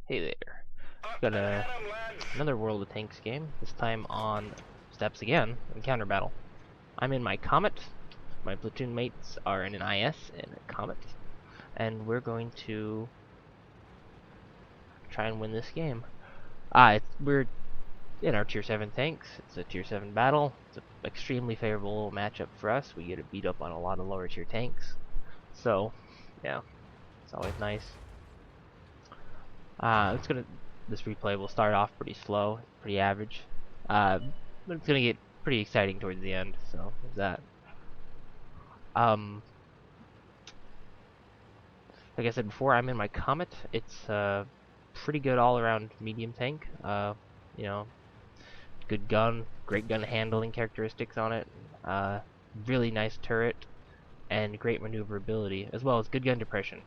Hey there. Got another World of Tanks game, this time on Steps again, Encounter Battle. I'm in my Comet, my platoon mates are in an IS and a Comet, and we're going to try and win this game. We're in our Tier 7 tanks, it's a Tier 7 battle, it's an extremely favorable matchup for us. We get to beat up on a lot of lower tier tanks, so yeah, it's always nice. This replay will start off pretty slow, pretty average, but it's gonna get pretty exciting towards the end. So there's that. Like I said before, I'm in my Comet. It's a pretty good all-around medium tank. You know, good gun, great gun handling characteristics on it. Really nice turret, and great maneuverability, as well as good gun depression.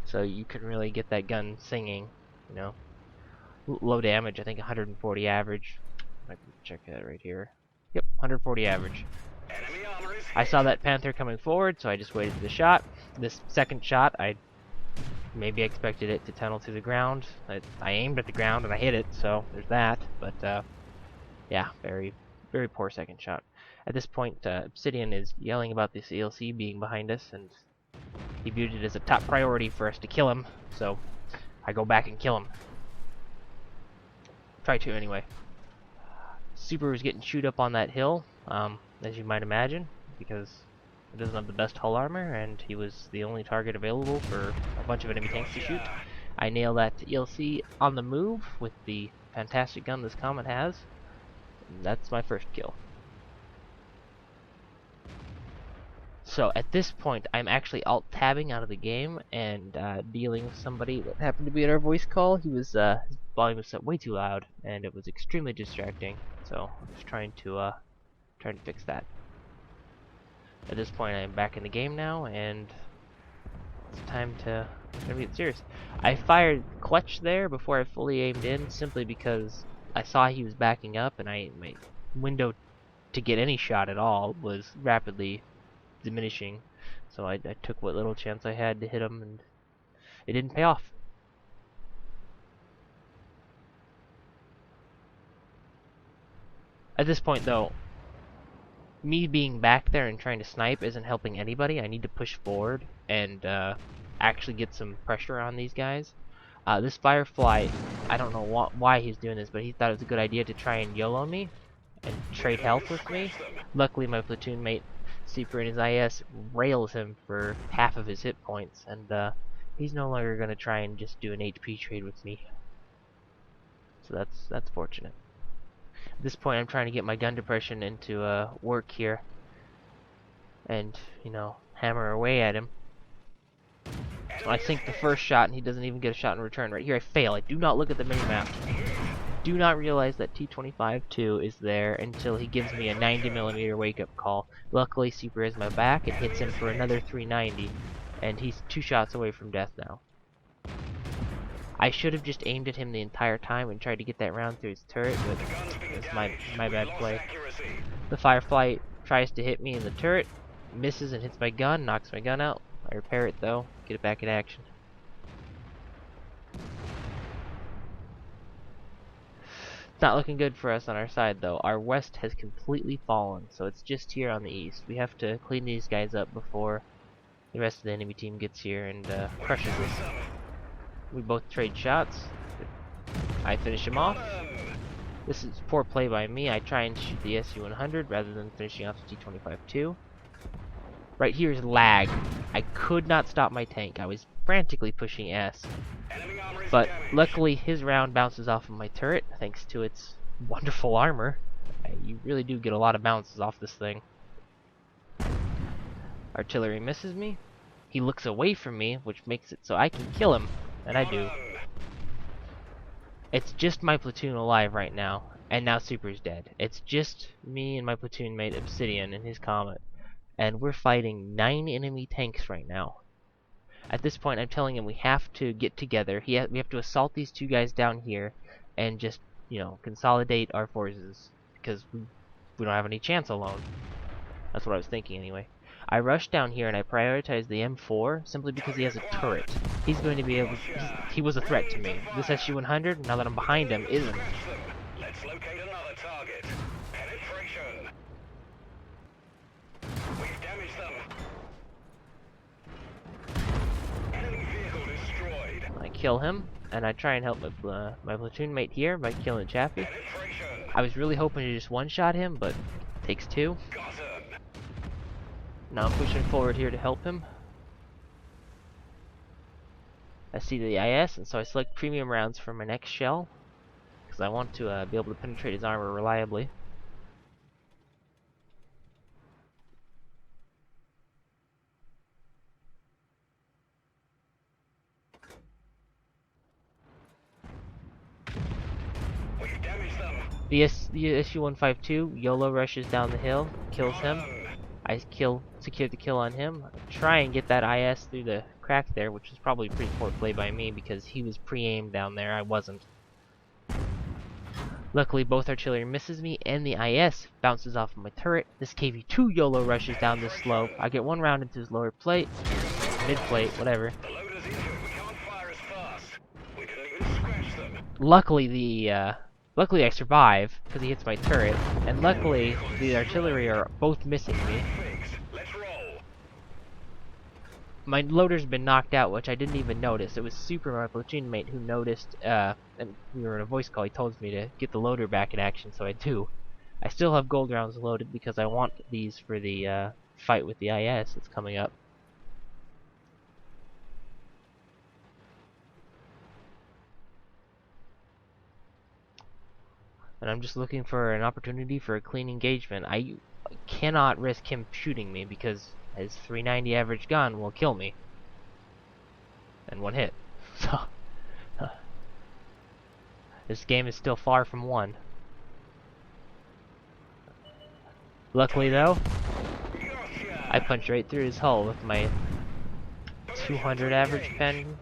So you can really get that gun singing, you know. Low damage, I think 140 average. I can check that right here. Yep, 140 average. I saw that Panther coming forward, so I just waited for the shot. This second shot, I maybe expected it to tunnel to the ground. I aimed at the ground and I hit it, so there's that. But yeah, very poor second shot. At this point, Obsidian is yelling about this ELC being behind us, and he viewed it as a top priority for us to kill him, so I go back and kill him. Try to anyway. Super was getting chewed up on that hill, as you might imagine, because it doesn't have the best hull armor, and he was the only target available for a bunch of enemy tanks to shoot. I nail that ELC on the move with the fantastic gun this Comet has. And that's my first kill. So at this point, I'm actually alt-tabbing out of the game and dealing with somebody that happened to be in our voice call. He was his volume was set way too loud, and it was extremely distracting. So I'm just trying to fix that. At this point, I'm back in the game now, and it's time to get serious. I fired clutch there before I fully aimed in, simply because I saw he was backing up, and my window to get any shot at all was rapidly diminishing, so I took what little chance I had to hit him, and it didn't pay off. At this point, though, me being back there and trying to snipe isn't helping anybody. I need to push forward and actually get some pressure on these guys. This Firefly, I don't know why he's doing this, but he thought it was a good idea to try and YOLO me and trade health with me. Luckily, my platoon mate Super and his IS rails him for half of his hit points, and he's no longer going to try and just do an HP trade with me. So that's fortunate. At this point, I'm trying to get my gun depression into work here, and you know, hammer away at him. So I sink the first shot, and he doesn't even get a shot in return. Right here, I fail. I do not look at the minimap. Do not realize that T-25-2 is there until he gives me a 90mm wake-up call. Luckily, Super has my back and hits him for another 390, and he's 2 shots away from death now. I should have just aimed at him the entire time and tried to get that round through his turret, but it's my bad play. The Firefly tries to hit me in the turret, misses and hits my gun, knocks my gun out. I repair it though, get it back in action. It's not looking good for us on our side though. Our west has completely fallen, so it's just here on the east. We have to clean these guys up before the rest of the enemy team gets here and crushes us. We both trade shots. I finish him off. This is poor play by me. I try and shoot the SU-100 rather than finishing off the T-25-2. Right here is lag. I could not stop my tank. I was frantically pushing S. But luckily his round bounces off of my turret thanks to its wonderful armor. You really do get a lot of bounces off this thing. Artillery misses me. He looks away from me, which makes it so I can kill him. And I do. It's just my platoon alive right now, and now Super's dead. It's just me and my platoon mate Obsidian and his Comet, and we're fighting 9 enemy tanks right now. At this point, I'm telling him we have to get together. We have to assault these 2 guys down here, and just, you know, consolidate our forces, because we don't have any chance alone. That's what I was thinking anyway. I rushed down here and I prioritized the M4 simply because he has a turret. He's going to be able. He was a threat to me. This SU-100, now that I'm behind him, isn't. Let's locate another target. Penetration. We've damaged them. Enemy vehicle destroyed. I kill him, and I try and help my platoon mate here by killing Chaffee. Penetration. I was really hoping to just one-shot him, but it takes two. Got him. Now I'm pushing forward here to help him. I see the IS, and so I select premium rounds for my next shell, because I want to be able to penetrate his armor reliably. We've damaged them. The SU-152 YOLO rushes down the hill, kills him. I secure the kill on him. I try and get that IS through the crack there, which was probably pretty poor play by me because he was pre-aimed down there. I wasn't. Luckily, both artillery misses me, and the IS bounces off of my turret. This KV-2 YOLO rushes down this slope. I get one round into his lower plate, mid plate, whatever. The loader's injured. We can't fire as fast. We didn't even scratch them. Luckily I survive because he hits my turret, and luckily the artillery are both missing me. Let's roll. My loader's been knocked out, which I didn't even notice. It was Super, my platoon mate, who noticed, and we were in a voice call. He told me to get the loader back in action, so I do. I still have gold rounds loaded because I want these for the fight with the IS that's coming up. And I'm just looking for an opportunity for a clean engagement. I cannot risk him shooting me because his 390 average gun will kill me. And one hit. So, this game is still far from won. Luckily though, I punched right through his hull with my 200 average pen.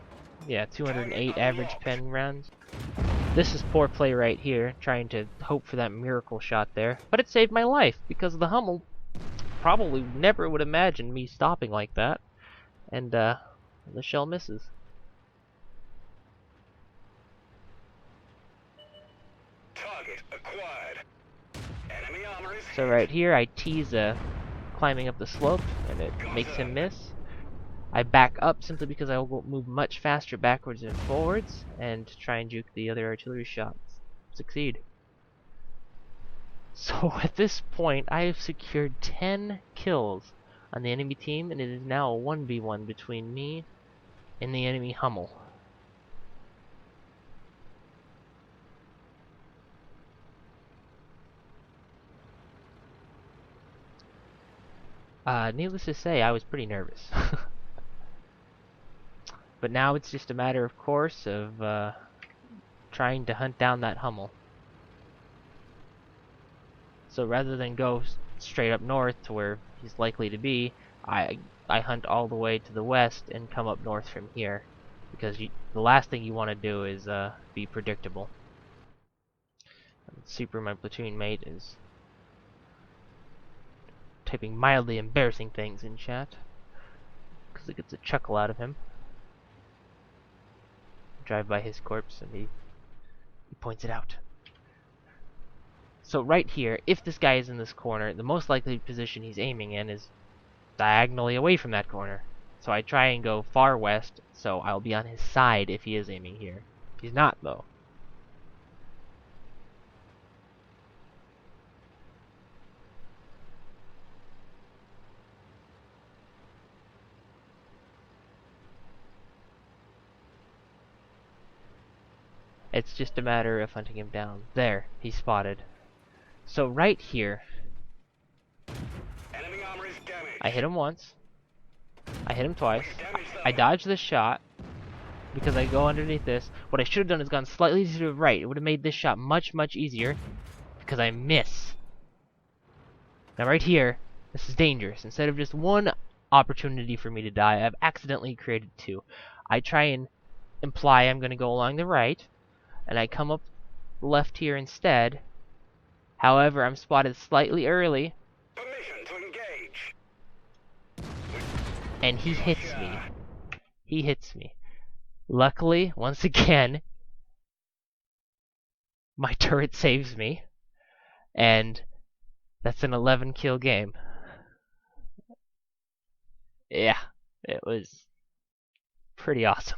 Yeah, 208 average pen rounds. This is poor play right here, trying to hope for that miracle shot there. But it saved my life, because the Hummel probably never would imagine me stopping like that. And, the shell misses. Target acquired. Enemy armor is So right here, I tease climbing up the slope, and it makes him miss. I back up simply because I will move much faster backwards and forwards, and try and juke the other artillery shots. Succeed. So at this point, I have secured 10 kills on the enemy team, and it is now a 1v1 between me and the enemy Hummel. Needless to say, I was pretty nervous. But now it's just a matter, of course, of trying to hunt down that Hummel. So rather than go straight up north to where he's likely to be, I hunt all the way to the west and come up north from here. Because the last thing you want to do is be predictable. Super, my platoon mate, is typing mildly embarrassing things in chat. Because it gets a chuckle out of him. Drive by his corpse and he points it out. So right here, if this guy is in this corner, the most likely position he's aiming in is diagonally away from that corner. So I try and go far west, so I'll be on his side if he is aiming here. He's not, though. It's just a matter of hunting him down. There, he's spotted. So right here, enemy armor is damaged. I hit him once. I hit him twice. I dodged this shot because I go underneath this. What I should have done is gone slightly to the right. It would have made this shot much, much easier because I miss. Now right here, this is dangerous. Instead of just one opportunity for me to die, I've accidentally created two. I try and imply I'm going to go along the right, and I come up left here instead. However, I'm spotted slightly early. Permission to engage. and he hits me. He hits me. Luckily, once again, my turret saves me, and that's an 11 kill game. Yeah, it was pretty awesome.